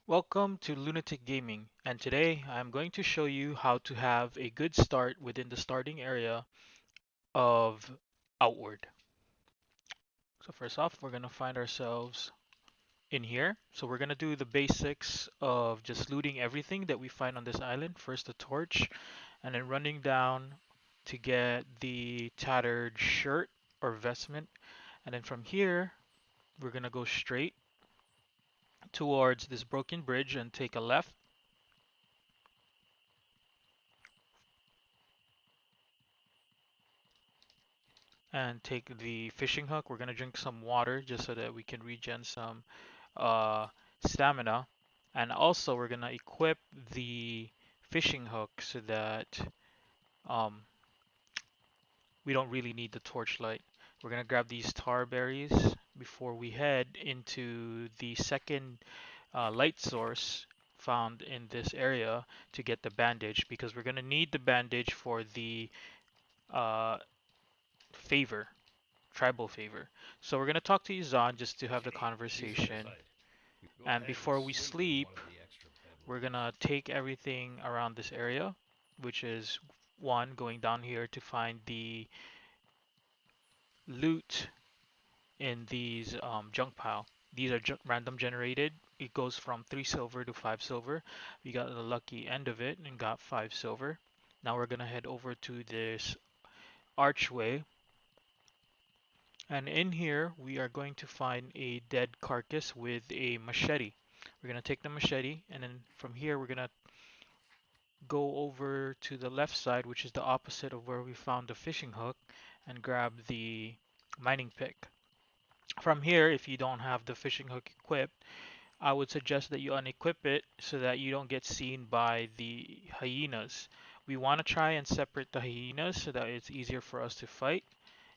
Welcome to Lunatic Gaming, and today I'm going to show you how to have a good start within the starting area of Outward. So first off, we're going to find ourselves in here. So we're going to do the basics of just looting everything that we find on this island. First the torch, and then running down to get the tattered shirt or vestment. And then from here, we're going to go straight towards this broken bridge and take a left and take the fishing hook. We're gonna drink some water just so that we can regen some uh, stamina. And also we're gonna equip the fishing hook so that um, we don't really need the torchlight. We're gonna grab these tar berries before we head into the second light source found in this area to get the bandage because we're gonna need the bandage for the uh, favor tribal favor. So we're gonna talk to Izan just to have the Okay, she's in the conversation. fight. You can go And ahead and before we sleep in sleep, one of the extra we're bedrooms. gonna take everything around this area, which is one going down here to find the loot in these junk pile. These are random generated. It goes from 3 silver to 5 silver. We got the lucky end of it and got 5 silver. Now we're gonna head over to this archway. And in here, we are going to find a dead carcass with a machete. We're going to take the machete, and then from here, we're going to go over to the left side, which is the opposite of where we found the fishing hook, and grab the mining pick. From here, if you don't have the fishing hook equipped, I would suggest that you unequip it so that you don't get seen by the hyenas. We want to try and separate the hyenas so that it's easier for us to fight.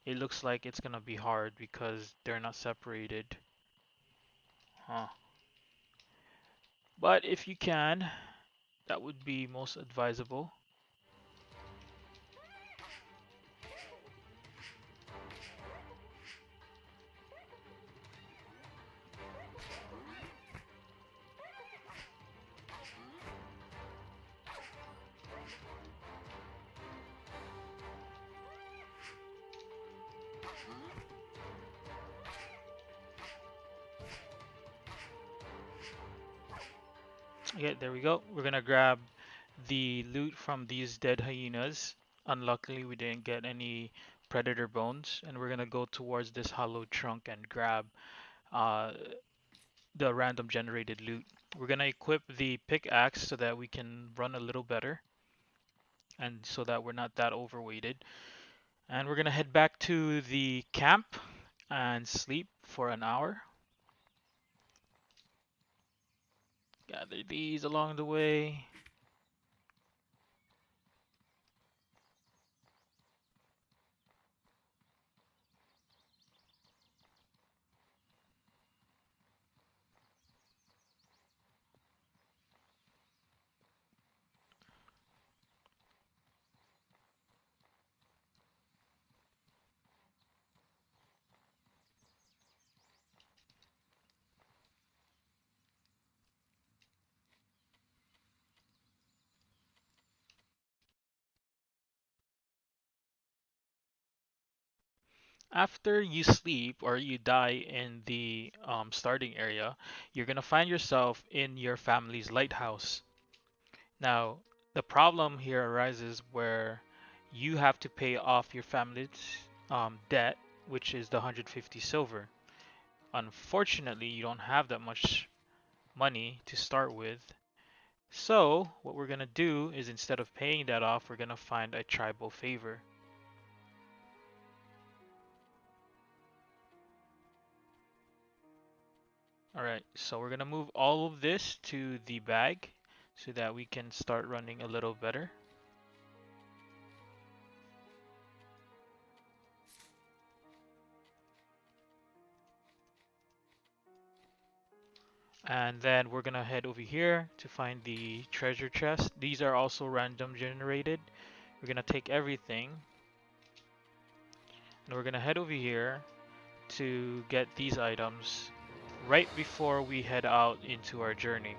It looks like it's gonna be hard because they're not separated. Huh. But if you can, that would be most advisable. Okay, there we go. We're gonna grab the loot from these dead hyenas. Unluckily, we didn't get any predator bones, and we're gonna go towards this hollow trunk and grab uh, the random generated loot. We're gonna equip the pickaxe so that we can run a little better, and so that we're not that overweighted. And we're gonna head back to the camp and sleep for an hour. Gather these along the way. After you sleep or you die in the starting area, you're gonna find yourself in your family's lighthouse. Now, the problem here arises where you have to pay off your family's debt, which is the 150 silver. Unfortunately, you don't have that much money to start with. So, what we're gonna do is instead of paying that off, we're gonna find a tribal favor. Alright, so we're gonna move all of this to the bag so that we can start running a little better. And then we're gonna head over here to find the treasure chest. These are also random generated. We're gonna take everything and we're gonna head over here to get these items right before we head out into our journey.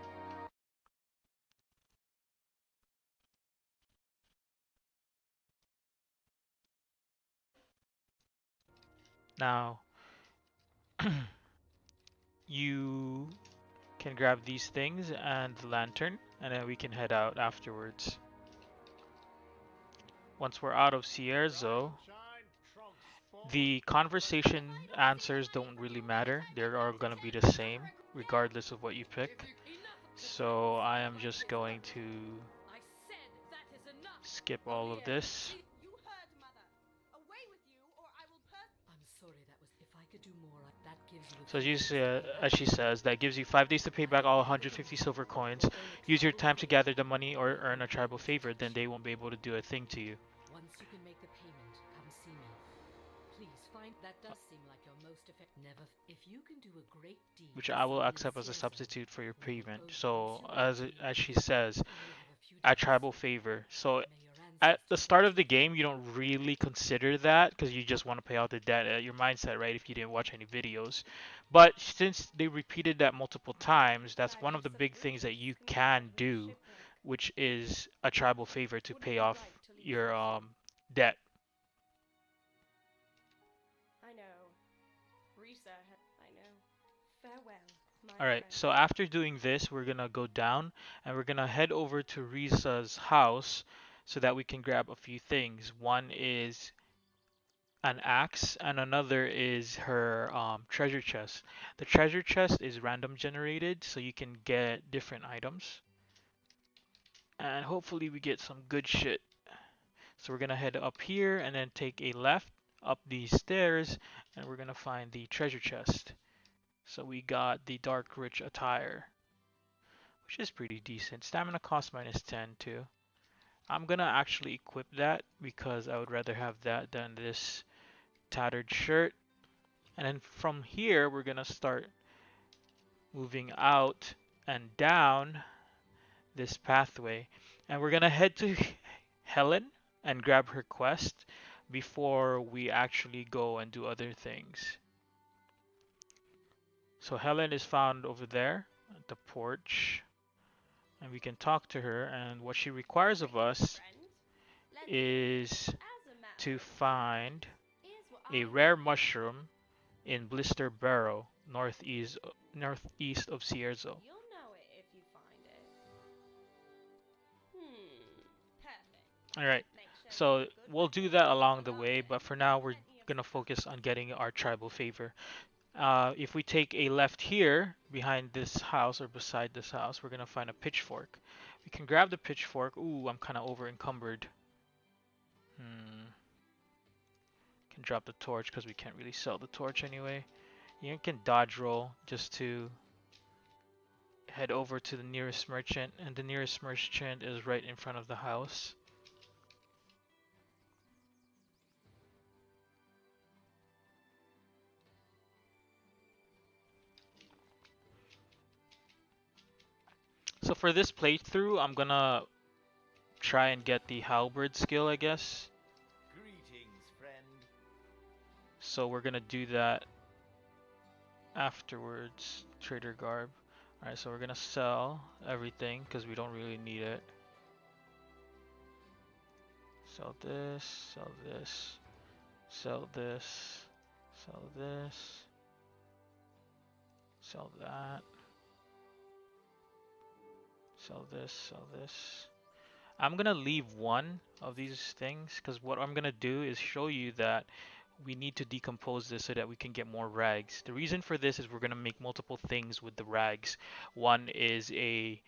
Now, you can grab these things and the lantern, and then we can head out afterwards. Once we're out of Cierzo, the conversation answers don't really matter. They're all gonna be the same, regardless of what you pick. So I am just going to skip all of this. So as she says, that gives you 5 days to pay back all 150 silver coins. Use your time to gather the money or earn a tribal favor, then they won't be able to do a thing to you. Once you can make the payment, come see me. Please find that does seem like your most effective. Never, if you can do a great deed, Which I will accept as a substitute for your payment. So as she says, a tribal favor. So at the start of the game, you don't really consider that because you just want to pay out the debt. Your mindset, right? If you didn't watch any videos, but since they repeated that multiple times, that's one of the big things that you can do, which is a tribal favor to pay off your debt. I know. Risa, I know. Farewell, my Alright, friend. so after doing this, we're gonna go down and we're gonna head over to Risa's house so that we can grab a few things. One is an axe and another is her treasure chest. The treasure chest is random generated, so you can get different items. And hopefully we get some good shit. So we're gonna head up here and then take a left up these stairs and we're gonna find the treasure chest. So we got the dark rich attire, which is pretty decent. Stamina cost -10 too. I'm gonna actually equip that because I would rather have that than this tattered shirt. And then from here, we're gonna start moving out and down this pathway. And we're gonna head to Helen and grab her quest before we actually go and do other things. So Helen is found over there at the porch. And we can talk to her, and what she requires of us is to find a rare mushroom in Blister Barrow, northeast of Cierzo. You'll know it if you find it. Perfect. Alright, so we'll do that along the way, but for now we're gonna focus on getting our tribal favor. If we take a left here, behind this house or beside this house, we're gonna find a pitchfork. We can grab the pitchfork. Ooh, I'm kind of over encumbered. Can drop the torch because we can't really sell the torch anyway. You can dodge roll just to head over to the nearest merchant, and the nearest merchant is right in front of the house. So for this playthrough, I'm gonna try and get the halberd skill, I guess. Greetings, friend. So we're gonna do that afterwards. Trader garb. Alright, so we're gonna sell everything because we don't really need it. Sell this, sell this, sell this, sell this, sell that, sell this, sell this. I'm gonna leave one of these things because what I'm gonna do is show you that we need to decompose this so that we can get more rags. The reason for this is we're gonna make multiple things with the rags. One is a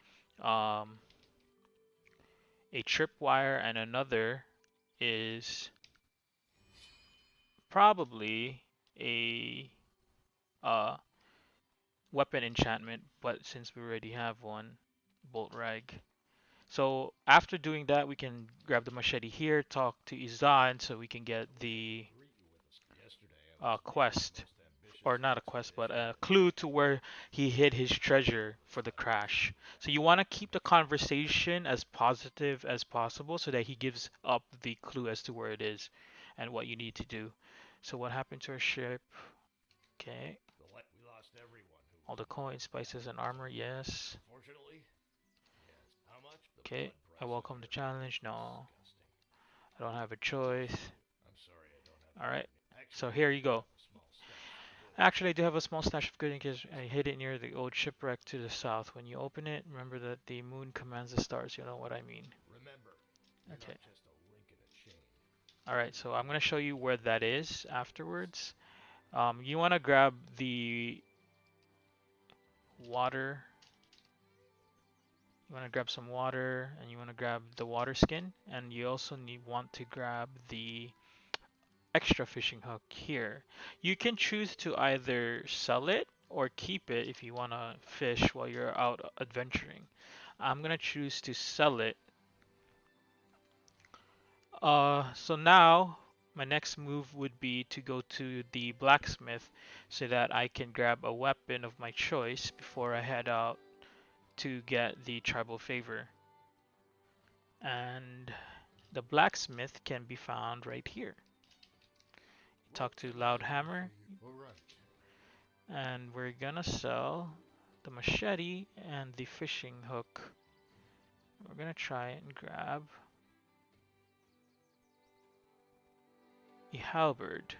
tripwire and another is probably a weapon enchantment, but since we already have one, bolt rag. So after doing that, we can grab the machete here, talk to Izan so we can get the quest, or not a quest, but a clue to where he hid his treasure for the crash. So you want to keep the conversation as positive as possible so that he gives up the clue as to where it is and what you need to do. So what happened to our ship? Okay. We lost everyone. All the coins, spices, and armor, yes. Unfortunately, yes. How much? Okay. I welcome the challenge. No, I don't have a choice. I'm sorry, I don't have. Alright. So here you go. Actually, I do have a small stash of good because I hid it near the old shipwreck to the south. When you open it, remember that the moon commands the stars. You know what I mean. Remember, you're Okay. not just a link in a chain. Alright, so I'm going to show you where that is afterwards. You want to grab the water. You want to grab some water, and you want to grab the water skin, and you also want to grab the extra fishing hook here. You can choose to either sell it or keep it if you want to fish while you're out adventuring. I'm gonna choose to sell it. So now my next move would be to go to the blacksmith so that I can grab a weapon of my choice before I head out to get the tribal favor. And the blacksmith can be found right here. Talk to Loudhammer, and we're gonna sell the machete and the fishing hook. We're gonna try and grab a halberd.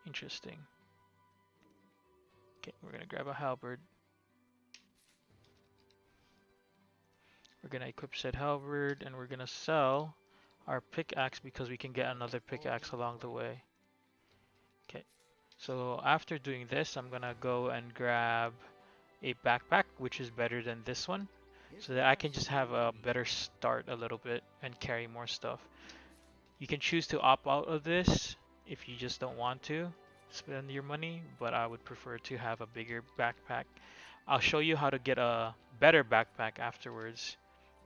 Interesting. Okay, we're gonna grab a halberd. We're gonna equip said halberd, and we're gonna sell our pickaxe because we can get another pickaxe along the way. Okay, so after doing this, I'm gonna go and grab a backpack, which is better than this one, so that I can just have a better start a little bit and carry more stuff. You can choose to opt out of this if you just don't want to spend your money, but I would prefer to have a bigger backpack. I'll show you how to get a better backpack afterwards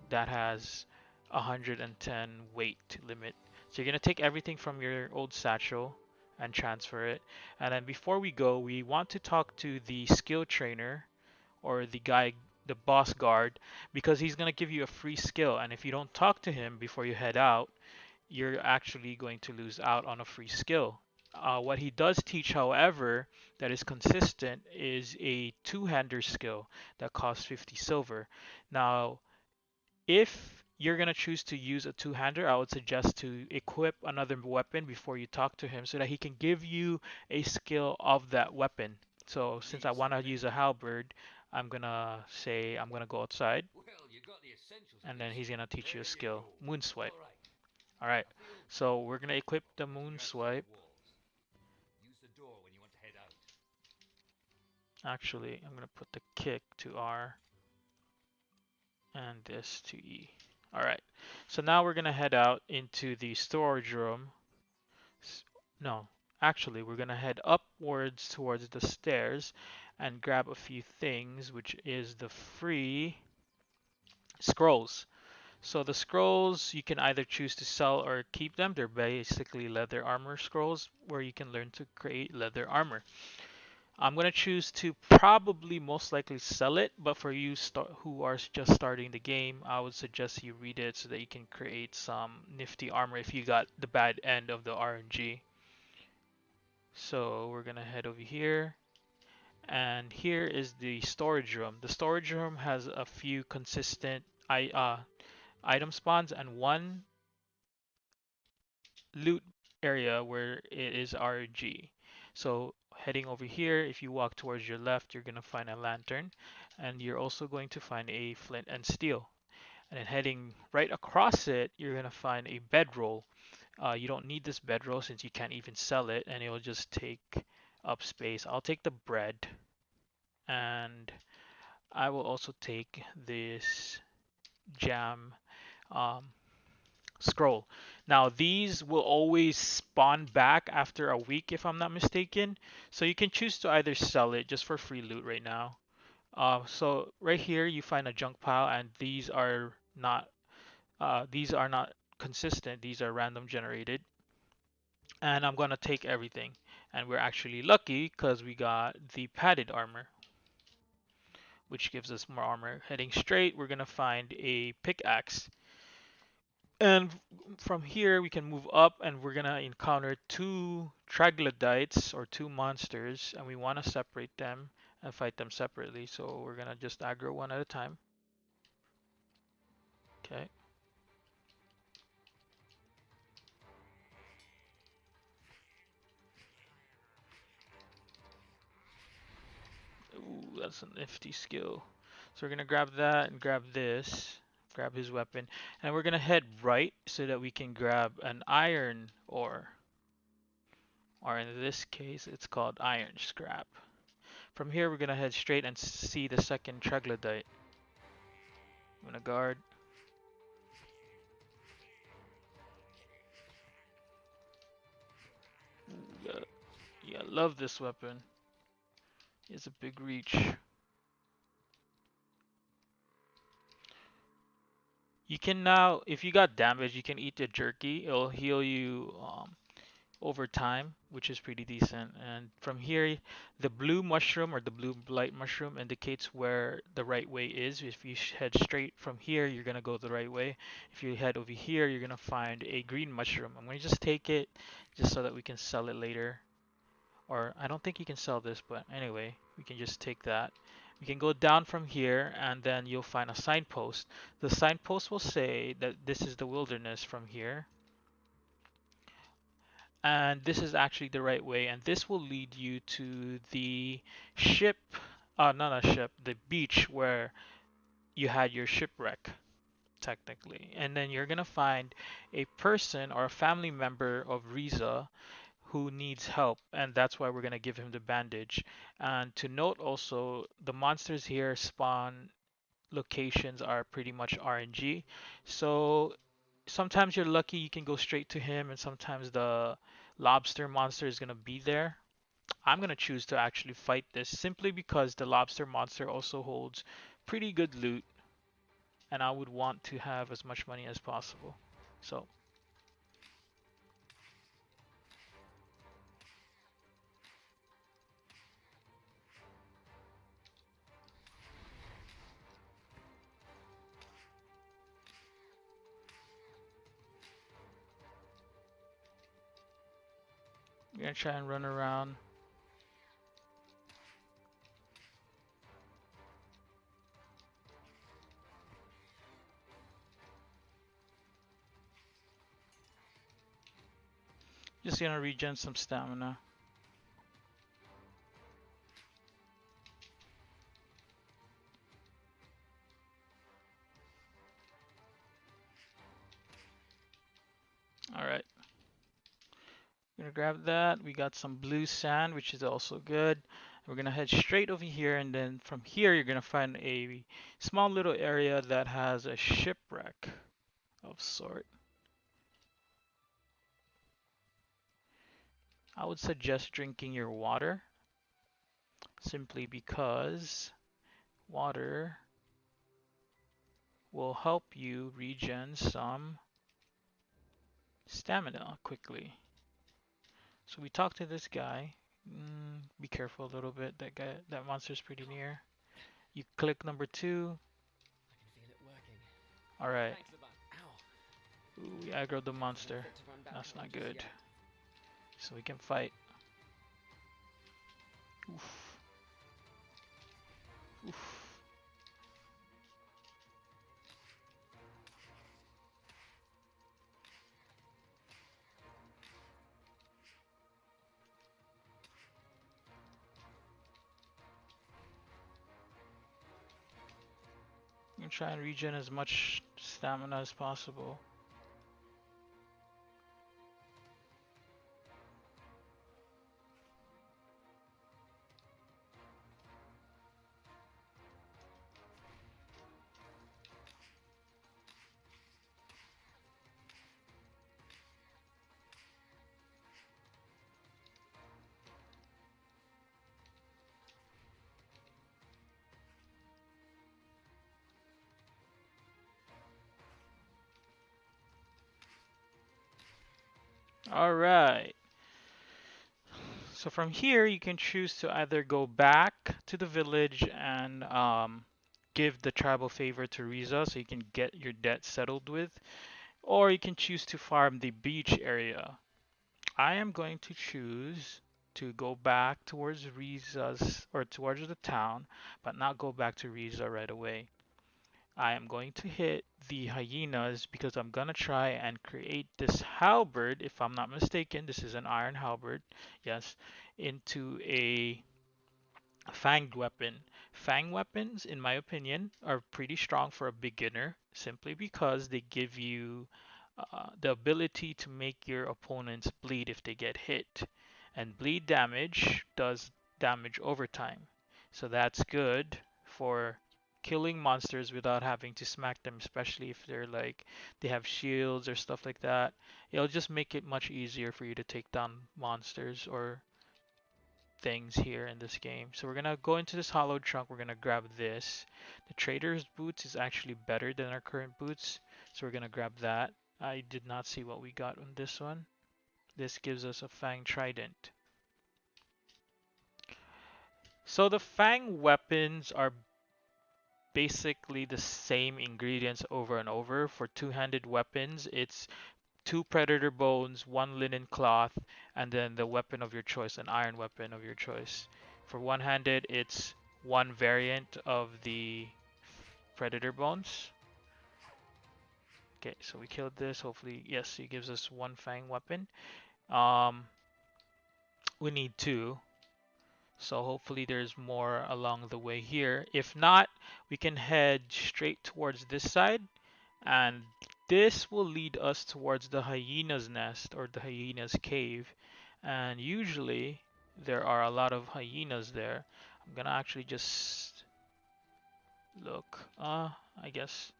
that has 110 weight limit. So you're gonna take everything from your old satchel and transfer it. And then before we go, we want to talk to the skill trainer or the guy, the boss guard, because he's gonna give you a free skill. And if you don't talk to him before you head out, you're actually going to lose out on a free skill. What he does teach, however, that is consistent is a two-hander skill that costs 50 silver. Now, if you're going to choose to use a two-hander, I would suggest to equip another weapon before you talk to him so that he can give you a skill of that weapon. So since I want to use a halberd, I'm going to say I'm going to go outside, and then he's going to teach you a skill, moon swipe. Alright, so we're going to equip the moon swipe. Actually, I'm going to put the kick to R and this to E. Alright, so now we're going to head out into the storage room. No, actually, we're going to head upwards towards the stairs and grab a few things, which is the free scrolls. So the scrolls, you can either choose to sell or keep them. They're basically leather armor scrolls where you can learn to create leather armor. I'm going to choose to probably most likely sell it, but for you who are just starting the game, I would suggest you read it so that you can create some nifty armor if you got the bad end of the RNG. So we're going to head over here, and here is the storage room. The storage room has a few consistent item spawns and one loot area where it is RNG. So heading over here, if you walk towards your left, you're going to find a lantern, and you're also going to find a flint and steel. And then heading right across it, you're going to find a bedroll. You don't need this bedroll since you can't even sell it, and it'll just take up space. I'll take the bread, and I will also take this jam um, scroll. Now these will always spawn back after a week if I'm not mistaken. So you can choose to either sell it just for free loot right now. So right here you find a junk pile, and these are not consistent. These are random generated. And I'm gonna take everything. And we're actually lucky because we got the padded armor, which gives us more armor. Heading straight, we're gonna find a pickaxe. And from here we can move up, and we're gonna encounter two troglodytes or two monsters, and we want to separate them and fight them separately. So we're gonna just aggro one at a time. Okay. that's a nifty skill. So we're gonna grab that and grab this, grab his weapon, and we're gonna head right so that we can grab an iron ore, or in this case, it's called iron scrap. From here, we're gonna head straight and see the second troglodyte. I'm gonna guard. Yeah, yeah, love this weapon. It's a big reach. You can now, if you got damaged, you can eat the jerky. It'll heal you over time, which is pretty decent. And from here, the blue mushroom or the blue light mushroom indicates where the right way is. If you head straight from here, you're gonna go the right way. If you head over here, you're gonna find a green mushroom. I'm gonna just take it just so that we can sell it later. Or I don't think you can sell this, but anyway, we can just take that. We can go down from here and then you'll find a signpost. The signpost will say that this is the wilderness from here. And this is actually the right way, and this will lead you to the ship, not a ship, the beach where you had your shipwreck, technically. And then you're gonna find a person or a family member of Riza who needs help, and that's why we're gonna give him the bandage. And to note also, the monsters here spawn locations are pretty much RNG. So sometimes you're lucky you can go straight to him, and sometimes the lobster monster is gonna be there. I'm gonna choose to actually fight this simply because the lobster monster also holds pretty good loot, and I would want to have as much money as possible. So we're gonna try and run around. Just gonna regen some stamina. Alright. Gonna grab that. We got some blue sand, which is also good. We're gonna head straight over here, and then from here you're gonna find a small little area that has a shipwreck of sort. I would suggest drinking your water simply because water will help you regen some stamina quickly. So we talked to this guy. Be careful a little bit. That monster's pretty near. You click number 2. Alright. Ooh, we aggroed the monster. That's not good. So we can fight. Oof. Oof. I'm gonna try and regen as much stamina as possible. Alright. So from here you can choose to either go back to the village and give the tribal favor to Riza so you can get your debt settled with, or you can choose to farm the beach area. I am going to choose to go back towards Riza's or towards the town, but not go back to Riza right away. I am going to hit the hyenas because I'm gonna try and create this halberd, if I'm not mistaken. This is an iron halberd, yes, into a fanged weapon. Fang weapons, in my opinion, are pretty strong for a beginner simply because they give you the ability to make your opponents bleed if they get hit. And bleed damage does damage over time. So that's good for killing monsters without having to smack them, especially if they're like they have shields or stuff like that. It'll just make it much easier for you to take down monsters or things here in this game. So we're gonna go into this hollow trunk. We're gonna grab this. The trader's boots is actually better than our current boots, so we're gonna grab that. I did not see what we got on this one. This gives us a Fang trident. So the Fang weapons are basically the same ingredients over and over. For two-handed weapons, it's two predator bones, one linen cloth, and then the weapon of your choice, an iron weapon of your choice. For one-handed, it's one variant of the predator bones. Okay, so we killed this. Hopefully, yes, he gives us one Fang weapon. Um, we need two. So hopefully there's more along the way here. If not, we can head straight towards this side, and this will lead us towards the hyena's nest or the hyena's cave. And usually there are a lot of hyenas there. I'm gonna actually just look. I guess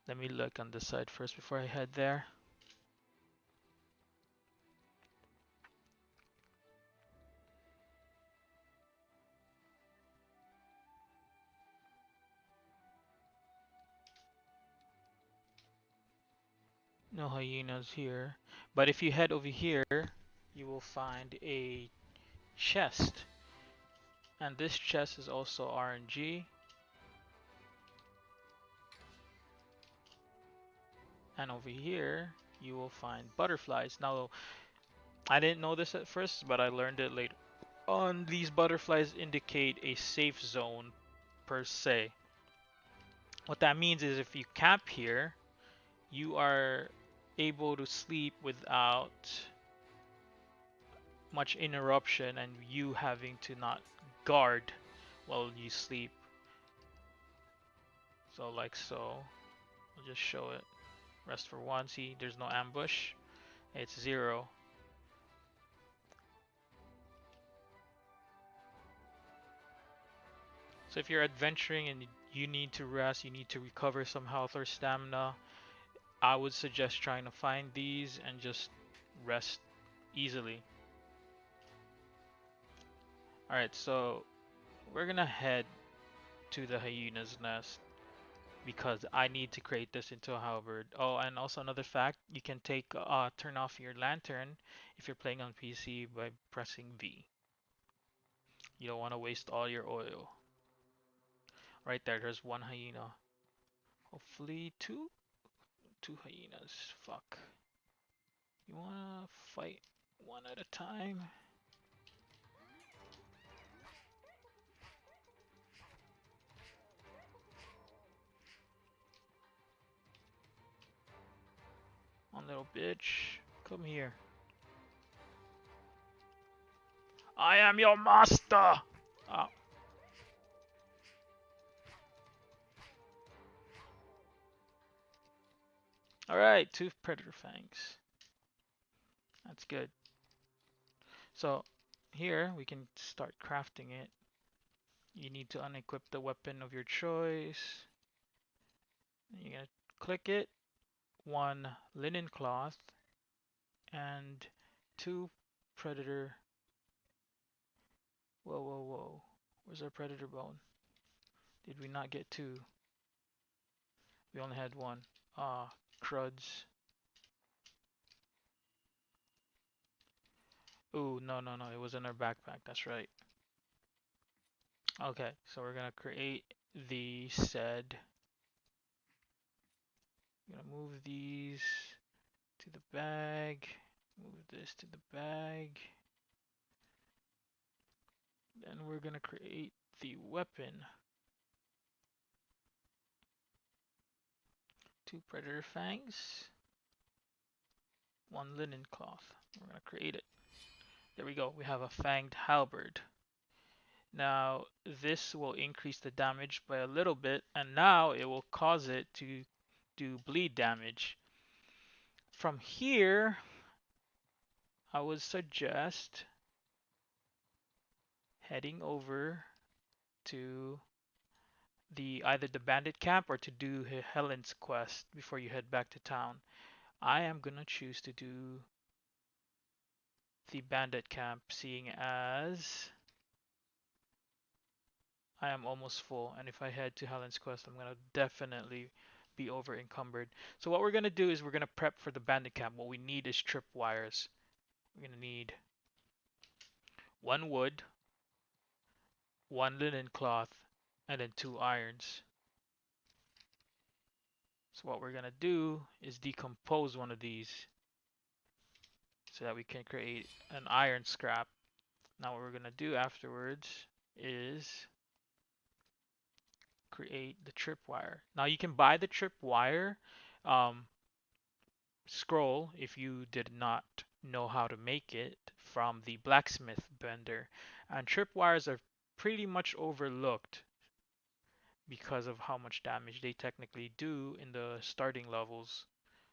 let me look on this side first before I head there. No hyenas here. But if you head over here, you will find a chest. And this chest is also RNG. And over here, you will find butterflies. Now, I didn't know this at first, but I learned it later on. These butterflies indicate a safe zone per se. What that means is if you camp here, you are able to sleep without much interruption and you having to not guard while you sleep. So like so. I'll just show it. Rest for one. See, there's no ambush. It's 0. So if you're adventuring and you need to rest, you need to recover some health or stamina, I would suggest trying to find these and just rest easily. Alright, so we're gonna head to the hyena's nest because I need to create this into a halberd. Oh, and also another fact, you can turn off your lantern if you're playing on PC by pressing V. You don't want to waste all your oil. Right there's one hyena. Hopefully two hyenas. Fuck. You wanna fight one at a time? On little bitch. Come here. I am your master! Oh. Alright, two predator fangs. That's good. So here we can start crafting it. You need to unequip the weapon of your choice. You're gonna click it. One linen cloth and two predator. Whoa, whoa, whoa. Where's our predator bone? Did we not get two? We only had one. Ah, cruds. Ooh, no, no, no. It was in our backpack. That's right. Okay, so we're gonna create the said. I'm gonna move these to the bag. Move this to the bag. Then we're gonna create the weapon. Two predator fangs. One linen cloth. We're gonna create it. There we go. We have a fanged halberd. Now this will increase the damage by a little bit, and now it will cause it to do bleed damage. From here, I would suggest heading over to either the bandit camp or to do Helen's quest before you head back to town. I am gonna choose to do the bandit camp, seeing as I am almost full, and if I head to Helen's quest, I'm gonna definitely be over encumbered. So what we're gonna do is we're gonna prep for the bandit camp. What we need is tripwires. We're gonna need one wood, one linen cloth, and then 2 irons. So what we're gonna do is decompose one of these so that we can create an iron scrap. Now what we're gonna do afterwards is create the tripwire. Now you can buy the tripwire scroll if you did not know how to make it from the blacksmith vendor. And tripwires are pretty much overlooked because of how much damage they technically do in the starting levels.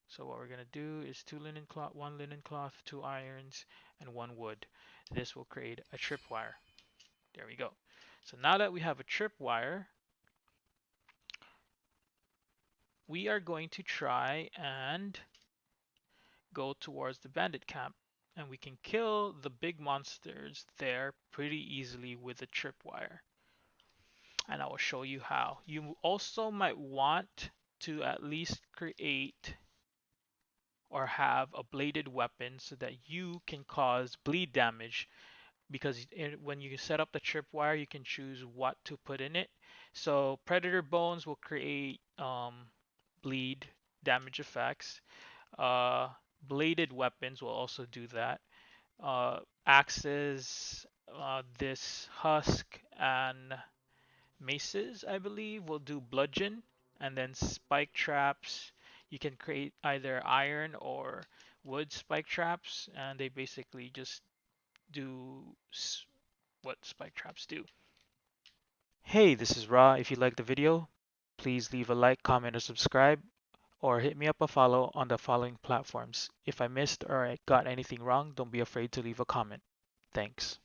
So what we're gonna do is 2 linen cloth, 1 linen cloth, 2 irons, and 1 wood. This will create a tripwire. There we go. So now that we have a tripwire, we are going to try and go towards the bandit camp, and we can kill the big monsters there pretty easily with a tripwire. And I will show you how. You also might want to at least create or have a bladed weapon so that you can cause bleed damage, because when you set up the tripwire you can choose what to put in it. So predator bones will create bleed damage effects. uh, Bladed weapons will also do that. Axes, this husk, and maces, I believe, will do bludgeon. And then spike traps, you can create either iron or wood spike traps, and they basically just do what spike traps do. Hey, this is Ra. If you liked the video, please leave a like, comment, or subscribe, or hit me up a follow on the following platforms. If I missed or I got anything wrong, don't be afraid to leave a comment. Thanks.